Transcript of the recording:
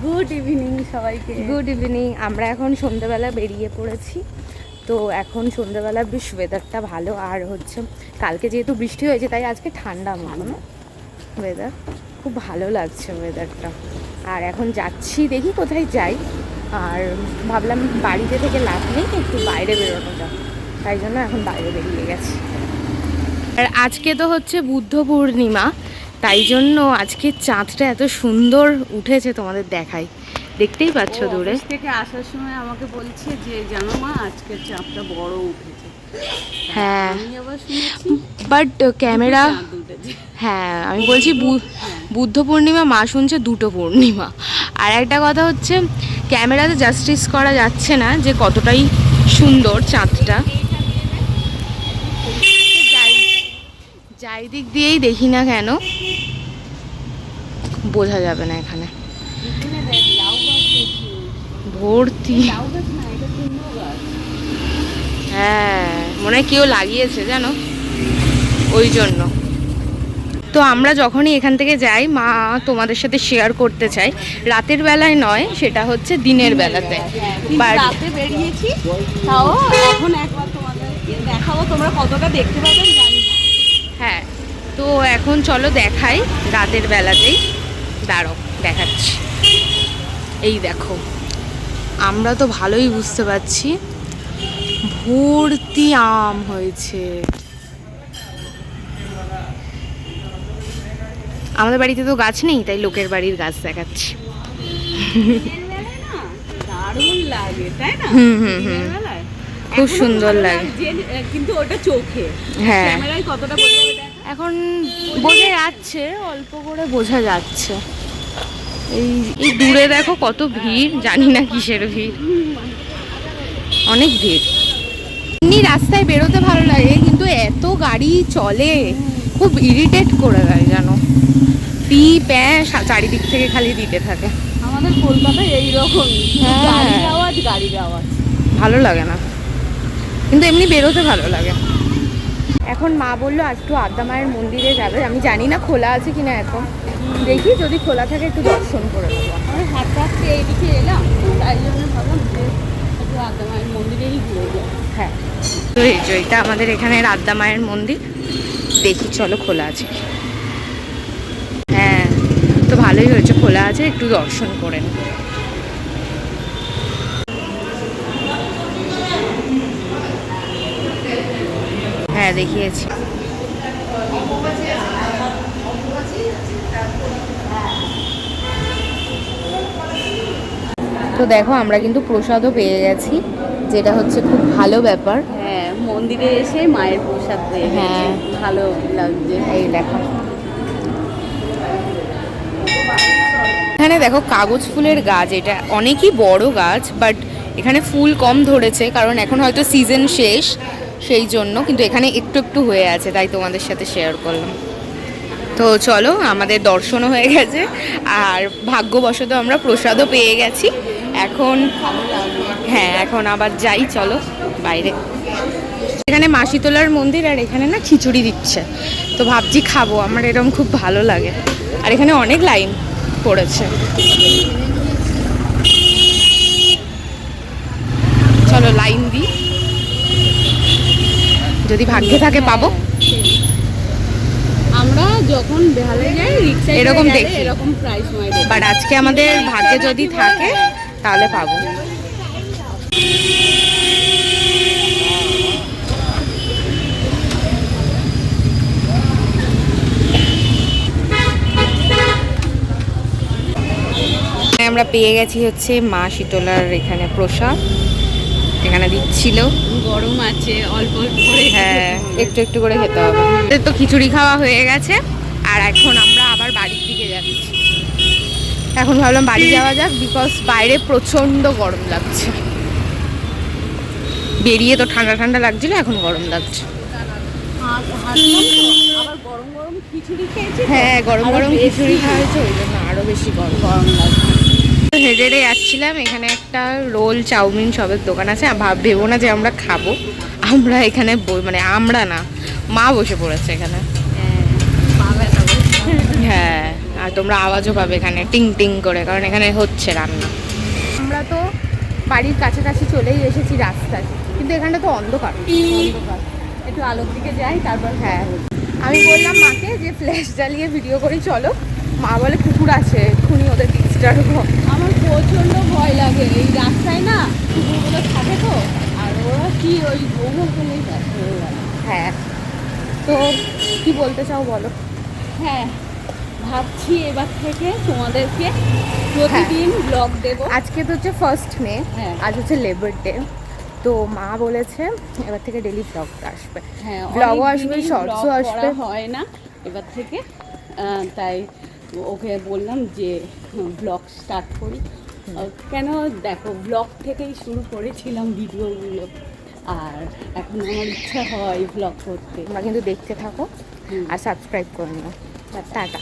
Good evening সবাইকে। Good evening. আমরা এখন সন্ধ্যেবেলা বেরিয়ে পড়েছি। তো এখন সন্ধ্যেবেলা বেশ ওয়েদারটা ভালো, আর হচ্ছে কালকে যেহেতু বৃষ্টি হয়েছে তাই আজকে ঠান্ডা মতো ওয়েদার, খুব ভালো লাগছে ওয়েদারটা। আর এখন যাচ্ছি, দেখি কোথায় যাই। আর ভাবলাম বাড়িতে থেকে লাভ নেই, একটু বাইরে বেরোনো যাক, তাই জন্য এখন বাইরে বেরিয়ে গেছি। আর আজকে তো হচ্ছে বুদ্ধ পূর্ণিমা, তাই জন্য আজকে চাঁদটা এত সুন্দর উঠেছে, তোমাদের দেখাই, দেখতেই পাচ্ছ দূরে থেকে আসার সময় আমাকে বলছে যে জানো মা আজকের চাঁদটা বড় উঠেছে। হ্যাঁ, আমি আবার শুনেছি বাট ক্যামেরা, চাঁদ উঠেছে। হ্যাঁ আমি বলছি বুদ্ধ পূর্ণিমা, মা শুনছে দুটো পূর্ণিমা। আর একটা কথা হচ্ছে ক্যামেরাতে জাস্টিস করা যাচ্ছে না যে কতটাই সুন্দর চাঁদটা। যাই দিক দিয়েই দেখি না কেন বোঝা যাবে না এখানে ভর্তি। হ্যাঁ, মনে হয় কেউ লাগিয়েছে জানো, ওই জন্য। তো আমরা যখনই এখান থেকে যাই, মা তোমাদের সাথে শেয়ার করতে চাই, রাতের বেলায় নয়, সেটা হচ্ছে দিনের বেলাতে। বাট রাতে বেরিয়েছি, তাও এখন একবার তোমাদেরকে দেখাবো, তোমরা কতটা দেখতে পাবেন জানি না। হ্যাঁ, তো এখন চলো দেখাই রাতের বেলাতেই। দাঁড়াও দেখাচ্ছি। এই দেখো, আমরা তো ভালোই বুঝতে পারছি ভর্তি আম হয়েছে। আমাদের বাড়িতে তো গাছ নেই, তাই লোকের বাড়ির গাছ দেখাচ্ছি। দারুণ লাগে তাই না? খুব সুন্দর লাগে, কিন্তু ওটা চোখে, হ্যাঁ ক্যামেরায় কতটা বোঝা যাবে এখন বোঝা যাচ্ছে, অল্প করে বোঝা যাচ্ছে। এই দূরে দেখো কত ভিড়, জানি না কিসের ভিড়, অনেক ভিড়। এমনি রাস্তায় বেরোতে ভালো লাগে, কিন্তু এত গাড়ি চলে খুব ইরিটেট করে দেয় জানো, পি প্যাঁ চারিদিক থেকে খালি দিতে থাকে। আমাদের কলকাতায় এইরকম গাড়ির আওয়াজ ভালো লাগে না, কিন্তু এমনি বেরোতে ভালো লাগে। এখন মা বললো একটু আদ্যা মায়ের মন্দিরে যাবে, আমি জানি না খোলা আছে কিনা এখন, দেখি যদি খোলা থাকে একটু দর্শন করে নেবো। আমি হাত রাখতে এইদিকে এলাম, তাই জন্য ভাবলাম যে একটু আদ্যা মায়ের মন্দিরেই ঘুরে যাই। হ্যাঁ, তো এই যে এটা আমাদের এখানে আদ্যা মায়ের মন্দির, দেখি চলো খোলা আছে। হ্যাঁ, তো ভালোই হয়েছে খোলা আছে, একটু দর্শন করে নেব। হ্যাঁ দেখিয়েছি। তো দেখো আমরা কিন্তু প্রসাদও পেয়ে গেছি, যেটা হচ্ছে খুব ভালো ব্যাপার। হ্যাঁ, মন্দিরে এসে মায়ের প্রসাদ পেয়ে হ্যাঁ ভালো লাগছে। এই দেখো এখানে দেখো কাগজ ফুলের গাছ, এটা অনেকই বড় গাছ, বাট এখানে ফুল কম ধরেছে কারণ এখন হয়তো সিজন শেষ, সেই জন্য। কিন্তু এখানে একটু একটু হয়ে আছে, তাই তোমাদের সাথে শেয়ার করলাম। তো চলো, আমাদের দর্শনও হয়ে গেছে, আর ভাগ্যবশত আমরা প্রসাদও পেয়ে গেছি। এখন হ্যাঁ, এখন আবার যাই, চলো বাইরে। এখানে মা শীতলার মন্দির, আর এখানে না খিচুড়ি দিচ্ছে, তো ভাবছি খাবো, আমার এরকম খুব ভালো লাগে। আর এখানে অনেক লাইন পড়েছে, চলো লাইন দিই, যদি ভাগ্যে থাকে পাবো। আমরা যখন বেহালে যাই রিক্সায় এরকম দেখি, এরকম প্রাইস হয়, বাট আজকে আমাদের ভাগ্যে যদি থাকে তাহলে পাবো। আমরা পেয়ে গেছি হচ্ছে মা শীতলার এখানে প্রসাদ, এখানে দিচ্ছিল। গরম আছে, অল্প অল্প করে, হ্যাঁ একটু একটু করে খেতে হবে। তো খিচুড়ি খাওয়া হয়ে গেছে, আর এখন আমরা আবার বাড়ির দিকে যাচ্ছি। এখন ভাবলাম বাড়ি যাওয়া যাক, বিকজ বাইরে প্রচণ্ড গরম লাগছে। বেরিয়ে তো ঠান্ডা ঠান্ডা লাগছিল, এখন গরম লাগছে। আবার গরম গরম খিচুড়ি খেয়েছি। হ্যাঁ, গরম গরম খিচুড়ি খাওয়া হয়েছে, ওই জন্য আরও বেশি গরম গরম লাগছে। হেঁটে হেঁটে যাচ্ছিলাম, এখানে একটা রোল চাউমিন সবের দোকান আছে, ভেবো না যে আমরা খাবো, আমরা এখানে মানে আমরা না, মা বসে পড়েছে এখানে। হ্যাঁ, আর তোমরা আওয়াজও পাবে এখানে টিং টিং করে, কারণ এখানে হচ্ছে রান্না। আমরা তো বাড়ির কাছাকাছি চলেই এসেছি রাস্তায়, কিন্তু এখানটা তো অন্ধকার। একটু আলোর দিকে যাই, তারপর হ্যাঁ, আমি বললাম মাকে যে ফ্ল্যাশ জ্বালিয়ে ভিডিও করি চলো, মা বলে কুকুর আছে এক্ষুনি ওদের ডিস্টার্ব। আমার প্রচণ্ড ভয় লাগে এই রাস্তায় না, কুকুরগুলো থাকে তো, আর ওরা কি ওই ভৌমো ফেলেই যাচ্ছে। হ্যাঁ, তো কি বলতে চাও বলো। হ্যাঁ, ভাবছি এবার থেকে তোমাদেরকে প্রতিদিন ব্লগ দেব। আজকে তো হচ্ছে 1 মে, হ্যাঁ। আজ হচ্ছে লেবার ডে, তো মা বলেছে এবার থেকে ডেলি ব্লগটা আসবে। হ্যাঁ, ব্লগও অনেক আসবে, দিনই শর্টসও vlog আসবে। করা হয় না এবার থেকে, তাই ওকে বললাম যে ব্লগ স্টার্ট করি। কেন দেখো, ব্লগ থেকেই শুরু করেছিলাম ভিডিওগুলো, আর এখন আমার ইচ্ছা হয় ব্লগ করতে। তোমরা কিন্তু দেখতে থাকো হুম। আর সাবস্ক্রাইব করে নিও। টাটা।